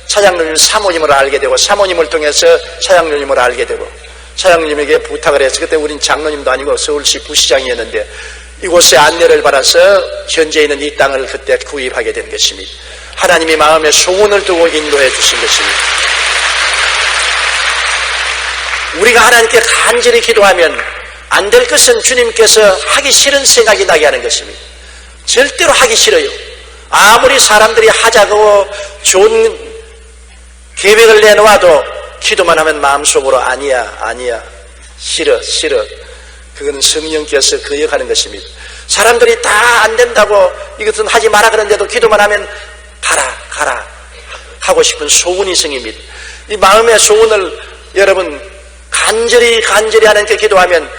차장로님 사모님을 알게 되고 사모님을 통해서 차장로님을 알게 되고 차장로님에게 부탁을 해서 그때 우린 장로님도 아니고 서울시 부시장이었는데 이곳에 안내를 받아서 현재 있는 이 땅을 그때 구입하게 된 것입니다. 하나님이 마음에 소원을 두고 인도해 주신 것입니다. 우리가 하나님께 간절히 기도하면 안 될 것은 주님께서 하기 싫은 생각이 나게 하는 것입니다. 절대로 하기 싫어요. 아무리 사람들이 하자고 좋은 계획을 내놓아도 기도만 하면 마음속으로 아니야 싫어. 그거는 성령께서 거역하는 것입니다. 사람들이 다 안 된다고 이것은 하지 마라 그러는데도 기도만 하면 가라 하고 싶은 소원이 생깁니다. 이 마음의 소원을 여러분 간절히 하나님께 기도하면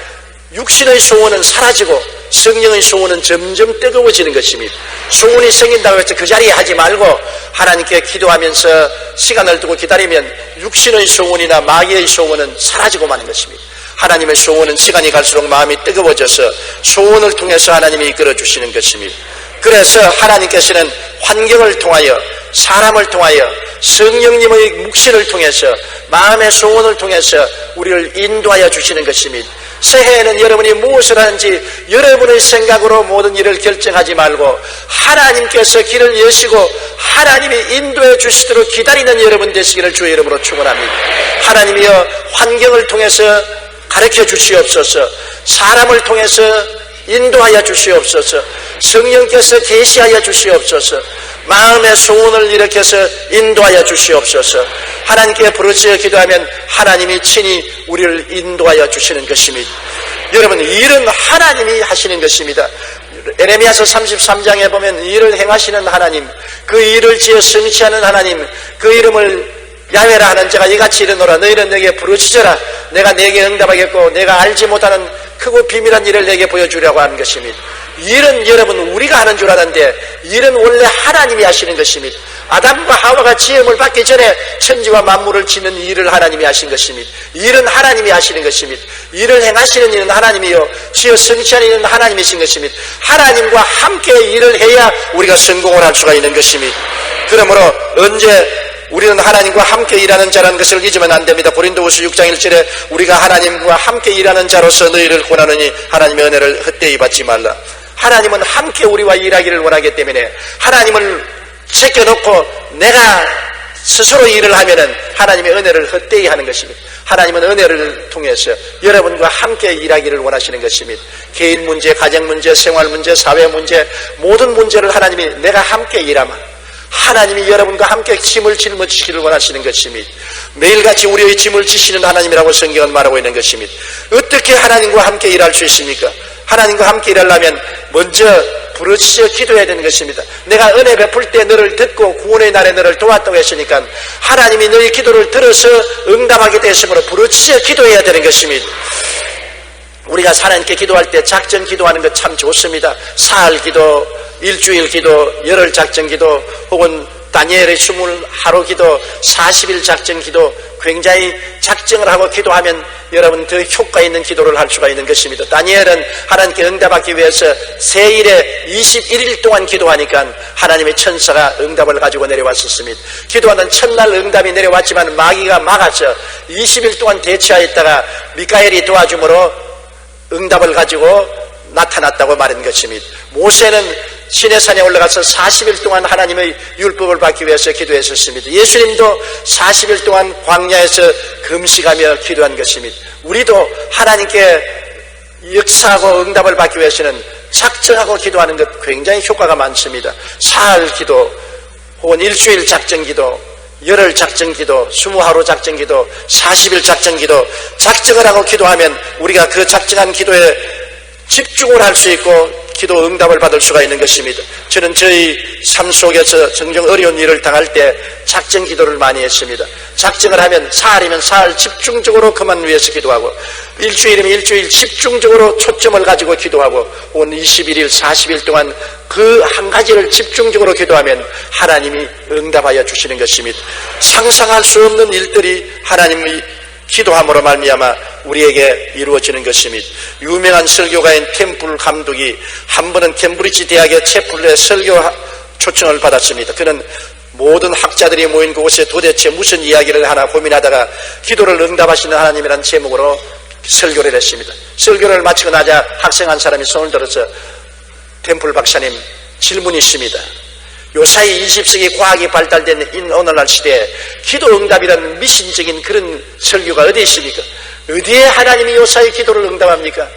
육신의 소원은 사라지고 성령의 소원은 점점 뜨거워지는 것입니다. 소원이 생긴다고 해서 그 자리에 하지 말고 하나님께 기도하면서 시간을 두고 기다리면 육신의 소원이나 마귀의 소원은 사라지고 마는 것입니다. 하나님의 소원은 시간이 갈수록 마음이 뜨거워져서 소원을 통해서 하나님이 이끌어 주시는 것입니다. 그래서 하나님께서는 환경을 통하여 사람을 통하여 성령님의 묵신을 통해서 마음의 소원을 통해서 우리를 인도하여 주시는 것입니다. 새해에는 여러분이 무엇을 하는지 여러분의 생각으로 모든 일을 결정하지 말고 하나님께서 길을 여시고 하나님이 인도해 주시도록 기다리는 여러분 되시기를 주의 이름으로 축원합니다. 하나님이여 환경을 통해서 가르쳐 주시옵소서. 사람을 통해서 인도하여 주시옵소서. 성령께서 계시하여 주시옵소서. 마음의 소원을 일으켜서 인도하여 주시옵소서. 하나님께 부르짖어 기도하면 하나님이 친히 우리를 인도하여 주시는 것입니다. 여러분, 일은 하나님이 하시는 것입니다. 에레미야서 33장에 보면 일을 행하시는 하나님, 그 일을 지어 성취하는 하나님, 그 이름을 야훼라 하는 자가 이같이 이르노라. 너희는 내게 부르짖어라. 내가 내게 응답하겠고 내가 알지 못하는 크고 비밀한 일을 내게 보여주려고 하는 것입니다. 일은 여러분 우리가 하는 줄 아는데 일은 원래 하나님이 하시는 것입니다. 아담과 하와가 지음을 받기 전에 천지와 만물을 짓는 일을 하나님이 하신 것입니다. 일은 하나님이 하시는 것입니다. 일을 행하시는 일은 하나님이요 지어 성취하는 일은 하나님이신 것입니다. 하나님과 함께 일을 해야 우리가 성공을 할 수가 있는 것입니다. 그러므로 언제 우리는 하나님과 함께 일하는 자라는 것을 잊으면 안 됩니다. 고린도후서 6장 1절에 우리가 하나님과 함께 일하는 자로서 너희를 권하노니 하나님의 은혜를 헛되이 받지 말라. 하나님은 함께 우리와 일하기를 원하기 때문에 하나님을 제껴놓고 내가 스스로 일을 하면은 하나님의 은혜를 헛되이 하는 것입니다. 하나님은 은혜를 통해서 여러분과 함께 일하기를 원하시는 것입니다. 개인 문제, 가정 문제, 생활 문제, 사회 문제, 모든 문제를 하나님이 내가 함께 일하마. 하나님이 여러분과 함께 짐을 짊어지시기를 원하시는 것입니다. 매일같이 우리의 짐을 지시는 하나님이라고 성경은 말하고 있는 것입니다. 어떻게 하나님과 함께 일할 수 있습니까? 하나님과 함께 일하려면 먼저 부르짖어 기도해야 되는 것입니다. 내가 은혜 베풀 때 너를 듣고 구원의 날에 너를 도왔다고 했으니까 하나님이 너희 기도를 들어서 응답하게 되었으므로 부르짖어 기도해야 되는 것입니다. 우리가 하나님께 기도할 때 작정 기도하는 것 참 좋습니다. 사흘 기도, 일주일 기도, 열흘 작정 기도, 혹은 다니엘의 20하루 기도, 40일 작정 기도, 굉장히 작정을 하고 기도하면 여러분 더 효과 있는 기도를 할 수가 있는 것입니다. 다니엘은 하나님께 응답하기 위해서 세일에 21일 동안 기도하니까 하나님의 천사가 응답을 가지고 내려왔었습니다. 기도하는 첫날 응답이 내려왔지만 마귀가 막아서 20일 동안 대치하였다가 미카엘이 도와줌으로 응답을 가지고 나타났다고 말한 것입니다. 모세는 시내산에 올라가서 40일 동안 하나님의 율법을 받기 위해서 기도했었습니다. 예수님도 40일 동안 광야에서 금식하며 기도한 것입니다. 우리도 하나님께 역사하고 응답을 받기 위해서는 작정하고 기도하는 것 굉장히 효과가 많습니다. 사흘 기도, 혹은 일주일 작정 기도, 열흘 작정 기도, 20하루 작정 기도, 40일 작정 기도, 작정을 하고 기도하면 우리가 그 작정한 기도에 집중을 할 수 있고 기도 응답을 받을 수가 있는 것입니다. 저는 저희 삶 속에서 정정 어려운 일을 당할 때 작정 기도를 많이 했습니다. 작정을 하면 사흘이면 사흘 집중적으로 그만 위해서 기도하고, 일주일이면 일주일 집중적으로 초점을 가지고 기도하고, 온 21일 40일 동안 그 한 가지를 집중적으로 기도하면 하나님이 응답하여 주시는 것입니다. 상상할 수 없는 일들이 하나님이 기도함으로 말미암아 우리에게 이루어지는 것입니다. 유명한 설교가인 템플 감독이 한 번은 캠브리지 대학의 채플에 설교 초청을 받았습니다. 그는 모든 학자들이 모인 그곳에 도대체 무슨 이야기를 하나 고민하다가 기도를 응답하시는 하나님이라는 제목으로 설교를 했습니다. 설교를 마치고 나자 학생 한 사람이 손을 들어서, 템플 박사님, 질문이 있습니다. 요사이 20세기 과학이 발달된 오늘날 시대에 기도 응답이라는 미신적인 그런 설교가 어디에 있습니까? 어디에 하나님이 요사이 기도를 응답합니까?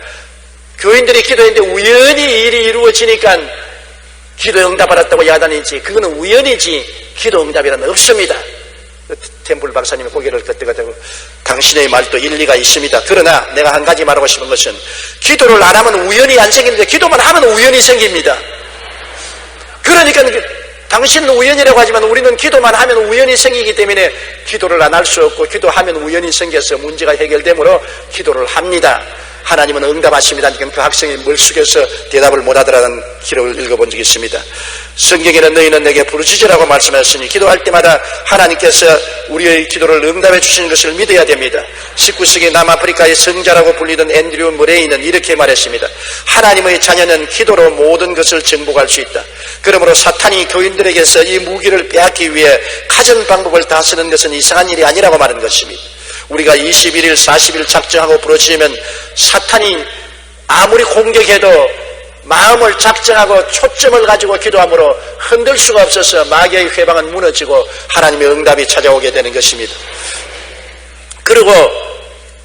교인들이 기도했는데 우연히 일이 이루어지니까 기도 응답받았다고 야단이지, 그거는 우연이지 기도 응답이라는 없습니다. 템플 박사님이 고개를 끄덕끄덕, 당신의 말도 일리가 있습니다. 그러나 내가 한 가지 말하고 싶은 것은, 기도를 안 하면 우연히 안 생기는데 기도만 하면 우연히 생깁니다. 그러니까 당신은 우연이라고 하지만 우리는 기도만 하면 우연히 생기기 때문에 기도를 안 할 수 없고, 기도하면 우연히 생겨서 문제가 해결되므로 기도를 합니다. 하나님은 응답하십니다. 그 학생이 멀쑥해서 대답을 못하더라는 기록을 읽어본 적이 있습니다. 성경에는 너희는 내게 부르짖으라고 말씀하셨으니, 기도할 때마다 하나님께서 우리의 기도를 응답해 주시는 것을 믿어야 됩니다. 19세기 남아프리카의 성자라고 불리던 앤드류 머레이는 이렇게 말했습니다. 하나님의 자녀는 기도로 모든 것을 정복할 수 있다. 그러므로 사탄이 교인들에게서 이 무기를 빼앗기 위해 가전 방법을 다 쓰는 것은 이상한 일이 아니라고 말한 것입니다. 우리가 21일 40일 작정하고 부르짖으면 사탄이 아무리 공격해도 마음을 작정하고 초점을 가지고 기도함으로 흔들 수가 없어서 마귀의 회방은 무너지고 하나님의 응답이 찾아오게 되는 것입니다. 그리고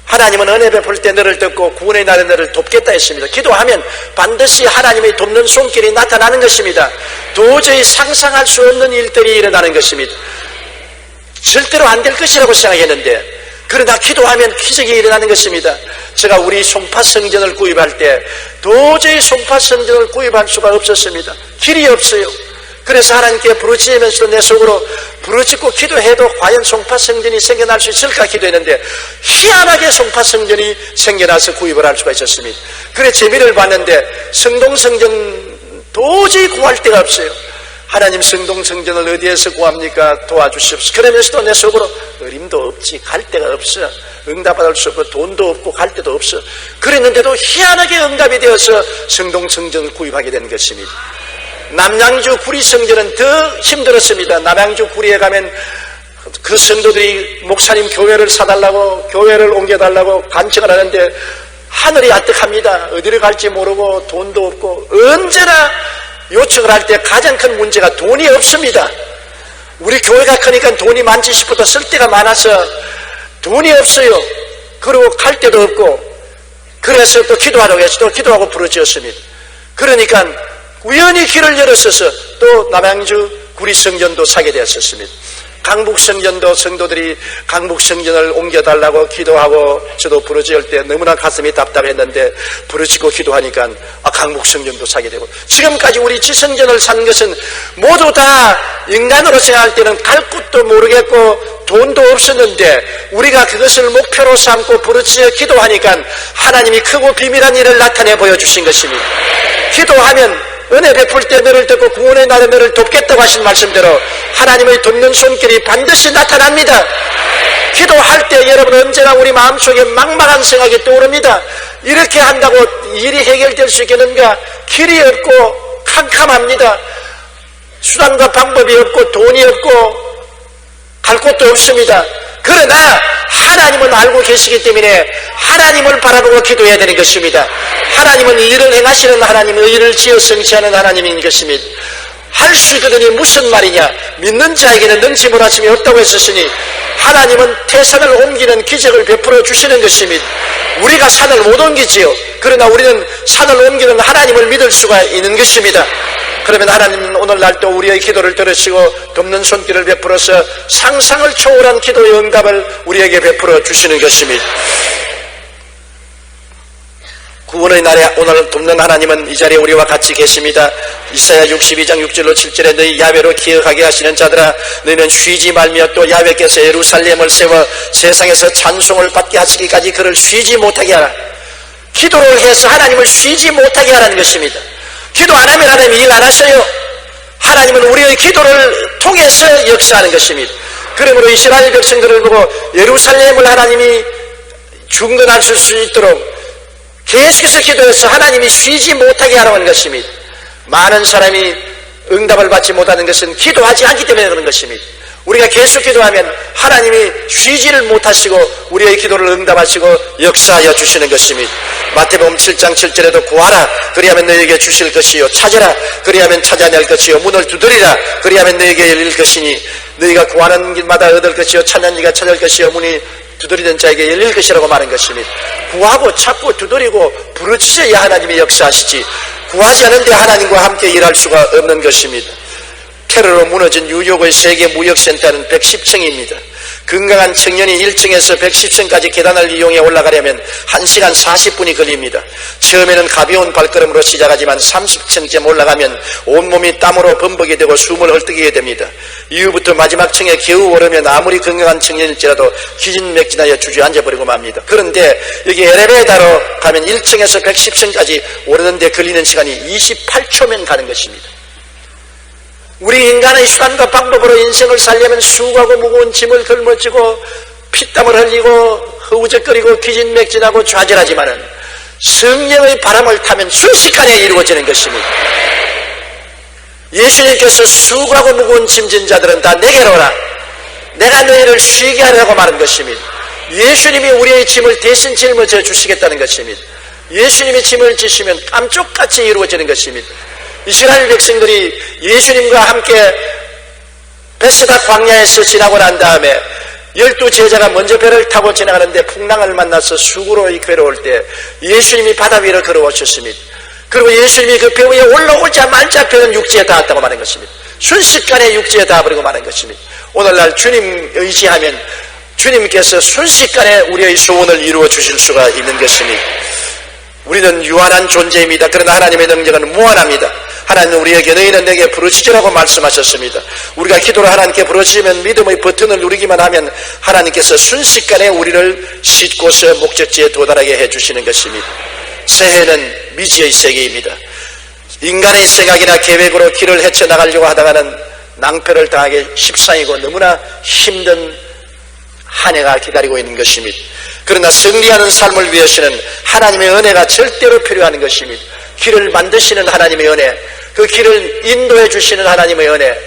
하나님은 은혜 베풀 때 너를 돕고 구원의 날에 너를 돕겠다 했습니다. 기도하면 반드시 하나님의 돕는 손길이 나타나는 것입니다. 도저히 상상할 수 없는 일들이 일어나는 것입니다. 절대로 안 될 것이라고 생각했는데, 그러나 기도하면 기적이 일어나는 것입니다. 제가 우리 송파 성전을 구입할 때 도저히 송파 성전을 구입할 수가 없었습니다. 길이 없어요. 그래서 하나님께 부르짖으면서도 내 속으로 부르짖고 기도해도 과연 송파 성전이 생겨날 수 있을까 기도했는데, 희한하게 송파 성전이 생겨나서 구입을 할 수가 있었습니다. 그래 재미를 봤는데 성동 성전 도저히 구할 데가 없어요. 하나님, 성동 성전을 어디에서 구합니까? 도와주시옵소서. 그러면서도 내 속으로 어림도 없지, 갈 데가 없어, 응답받을 수 없고 돈도 없고 갈 데도 없어. 그랬는데도 희한하게 응답이 되어서 성동 성전을 구입하게 된 것입니다. 남양주 구리 성전은 더 힘들었습니다. 남양주 구리에 가면 그 성도들이 목사님 교회를 사달라고, 교회를 옮겨달라고 간청을 하는데 하늘이 아득합니다. 어디를 갈지 모르고 돈도 없고, 언제나 요청을 할 때 가장 큰 문제가 돈이 없습니다. 우리 교회가 크니까 돈이 많지 싶어도 쓸 데가 많아서 돈이 없어요. 그리고 갈 데도 없고, 그래서 또 기도하라고 해서 또 기도하고 부르짖었습니다. 그러니까 우연히 길을 열었어서 또 남양주 구리성전도 사게 되었습니다. 강북성전도 성도들이 강북성전을 옮겨달라고 기도하고 저도 부르짖을 때 너무나 가슴이 답답했는데, 부르짖고 기도하니까 강북성전도 사게 되고, 지금까지 우리 지성전을 산 것은 모두 다 인간으로 생각할 때는 갈 곳도 모르겠고 돈도 없었는데, 우리가 그것을 목표로 삼고 부르짖어 기도하니까 하나님이 크고 비밀한 일을 나타내 보여주신 것입니다. 기도하면 은혜 베풀 때 너를 돕고 구원의 날에 너를 돕겠다고 하신 말씀대로 하나님의 돕는 손길이 반드시 나타납니다. 기도할 때 여러분, 언제나 우리 마음속에 막막한 생각이 떠오릅니다. 이렇게 한다고 일이 해결될 수 있겠는가? 길이 없고 캄캄합니다. 수단과 방법이 없고 돈이 없고 갈 곳도 없습니다. 그러나 하나님은 알고 계시기 때문에 하나님을 바라보고 기도해야 되는 것입니다. 하나님은 일을 행하시는 하나님, 의를 지어 성취하는 하나님인 것입니다. 할 수 있거든이 무슨 말이냐? 믿는 자에게는 능치 못하심이 없다고 했었으니 하나님은 태산을 옮기는 기적을 베풀어 주시는 것입니다. 우리가 산을 못 옮기지요. 그러나 우리는 산을 옮기는 하나님을 믿을 수가 있는 것입니다. 그러면 하나님은 오늘날 또 우리의 기도를 들으시고 돕는 손길을 베풀어서 상상을 초월한 기도의 응답을 우리에게 베풀어 주시는 것입니다. 구원의 날에 오늘 돕는 하나님은 이 자리에 우리와 같이 계십니다. 이사야 62장 6절로 7절에 너희 야훼로 기억하게 하시는 자들아 너희는 쉬지 말며 또 야훼께서 예루살렘을 세워 세상에서 찬송을 받게 하시기까지 그를 쉬지 못하게 하라. 기도를 해서 하나님을 쉬지 못하게 하라는 것입니다. 기도 안 하면 하나님이 일 안 하셔요. 하나님은 우리의 기도를 통해서 역사하는 것입니다. 그러므로 이스라엘 백성들을 보고 예루살렘을 하나님이 중건하실 수 있도록 계속해서 기도해서 하나님이 쉬지 못하게 하라는 것입니다. 많은 사람이 응답을 받지 못하는 것은 기도하지 않기 때문에 그런 것입니다. 우리가 계속 기도하면 하나님이 쉬지를 못하시고 우리의 기도를 응답하시고 역사하여 주시는 것입니다. 마태복음 7장 7절에도 구하라 그리하면 너희에게 주실 것이요 찾으라 그리하면 찾아낼 것이요 문을 두드리라 그리하면 너희에게 열릴 것이니 너희가 구하는 길마다 얻을 것이요 찾는 이가 찾을 것이요 문이 두드리던 자에게 열릴 것이라고 말한 것입니다. 구하고 찾고 두드리고 부르짖어야 하나님이 역사하시지 구하지 않은데 하나님과 함께 일할 수가 없는 것입니다. 테러로 무너진 뉴욕의 세계 무역센터는 110층입니다. 건강한 청년이 1층에서 110층까지 계단을 이용해 올라가려면 1시간 40분이 걸립니다. 처음에는 가벼운 발걸음으로 시작하지만 30층쯤 올라가면 온몸이 땀으로 범벅이 되고 숨을 헐떡이게 됩니다. 이후부터 마지막 층에 겨우 오르면 아무리 건강한 청년일지라도 기진맥진하여 주저앉아버리고 맙니다. 그런데 여기 엘리베이터로 가면 1층에서 110층까지 오르는데 걸리는 시간이 28초면 가는 것입니다. 우리 인간의 수단과 방법으로 인생을 살려면 수고하고 무거운 짐을 걸머쥐고 피땀을 흘리고 허우적거리고 기진맥진하고 좌절하지만은 성령의 바람을 타면 순식간에 이루어지는 것입니다. 예수님께서 수고하고 무거운 짐진 자들은 다 내게로 오라 내가 너희를 쉬게 하려고 말한 것입니다. 예수님이 우리의 짐을 대신 짊어져 주시겠다는 것입니다. 예수님이 짐을 지시면 깜짝같이 이루어지는 것입니다. 이스라엘 백성들이 예수님과 함께 베세다 광야에서 지나고 난 다음에 12 제자가 먼저 배를 타고 지나가는데 풍랑을 만나서 수구로 괴로울 때 예수님이 바다 위로 걸어오셨습니다. 그리고 예수님이 그 배 위에 올라오자마자 배는 육지에 닿았다고 말한 것입니다. 순식간에 육지에 닿아버리고 말한 것입니다. 오늘날 주님 의지하면 주님께서 순식간에 우리의 소원을 이루어 주실 수가 있는 것입니다. 우리는 유한한 존재입니다. 그러나 하나님의 능력은 무한합니다. 하나님은 우리에게 너희는 내게 부르짖으라고 말씀하셨습니다. 우리가 기도를 하나님께 부르짖으면 믿음의 버튼을 누르기만 하면 하나님께서 순식간에 우리를 싣고서 목적지에 도달하게 해주시는 것입니다. 새해는 미지의 세계입니다. 인간의 생각이나 계획으로 길을 헤쳐나가려고 하다가는 낭패를 당하기 십상이고 너무나 힘든 한 해가 기다리고 있는 것입니다. 그러나 승리하는 삶을 위해서는 하나님의 은혜가 절대로 필요한 것입니다. 길을 만드시는 하나님의 은혜, 그 길을 인도해 주시는 하나님의 은혜,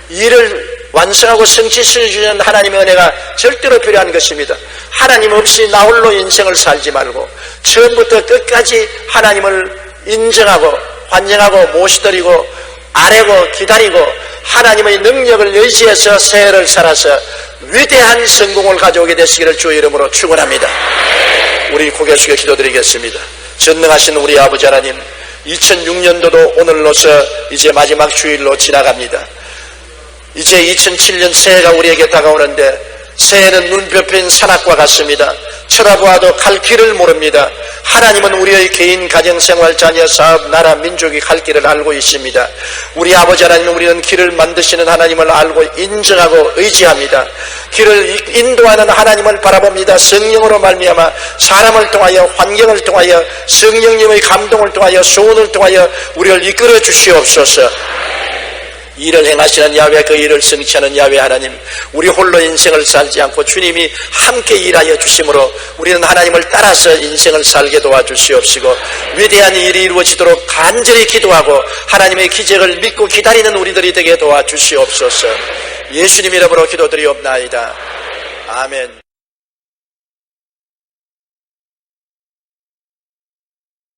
일을 완성하고 성취시켜 주시는 하나님의 은혜가 절대로 필요한 것입니다. 하나님 없이 나 홀로 인생을 살지 말고 처음부터 끝까지 하나님을 인정하고 환영하고 모시드리고 아뢰고 기다리고 하나님의 능력을 의지해서 새해를 살아서 위대한 성공을 가져오게 되시기를 주의 이름으로 축원합니다. 우리 고개 숙여 기도드리겠습니다. 전능하신 우리 아버지 하나님, 2006년도도 오늘로서 이제 마지막 주일로 지나갑니다. 이제 2007년 새해가 우리에게 다가오는데 새해는 눈뼈인 산악과 같습니다. 쳐다보아도 갈 길을 모릅니다. 하나님은 우리의 개인, 가정생활, 자녀, 사업, 나라, 민족이 갈 길을 알고 있습니다. 우리 아버지 하나님, 우리는 길을 만드시는 하나님을 알고 인정하고 의지합니다. 길을 인도하는 하나님을 바라봅니다. 성령으로 말미암아 사람을 통하여, 환경을 통하여, 성령님의 감동을 통하여, 소원을 통하여 우리를 이끌어 주시옵소서. 일을 행하시는 야훼, 그 일을 성취하는 야훼 하나님, 우리 홀로 인생을 살지 않고 주님이 함께 일하여 주심으로 우리는 하나님을 따라서 인생을 살게 도와주시옵시고 위대한 일이 이루어지도록 간절히 기도하고 하나님의 기적을 믿고 기다리는 우리들이 되게 도와주시옵소서. 예수님 이름으로 기도드리옵나이다. 아멘.